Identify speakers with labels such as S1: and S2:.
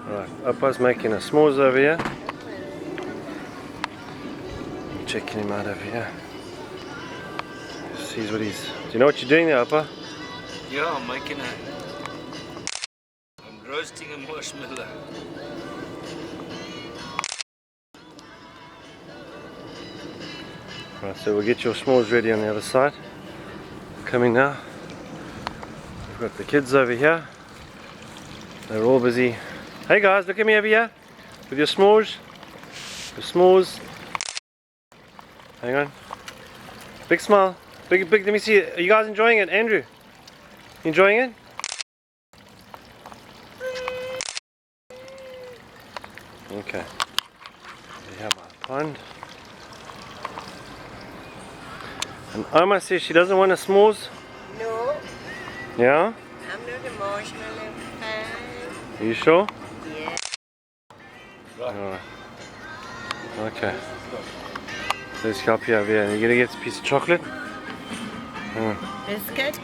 S1: Right, Opa's making a s'mores over here. I'm checking him out over here. Sees what he's. Do you know what you're doing there, Opa?
S2: Yeah, I'm making I'm roasting a marshmallow.
S1: Right, so we'll get your s'mores ready on the other side. Coming now. We've got the kids over here. They're all busy. Hey guys, look at me over here with your s'mores. Your s'mores. Hang on. Big smile. Big. Let me see. Are you guys enjoying it, Andrew? Enjoying it? Okay. We have our pond. And Oma says she doesn't want a s'mores.
S3: No,
S1: Yeah?
S3: I'm not a marshmallow fan.
S1: Are you sure?
S3: Yeah.
S1: Alright. Okay. Let's help you over here. You're gonna get a piece of chocolate?
S3: Biscuit?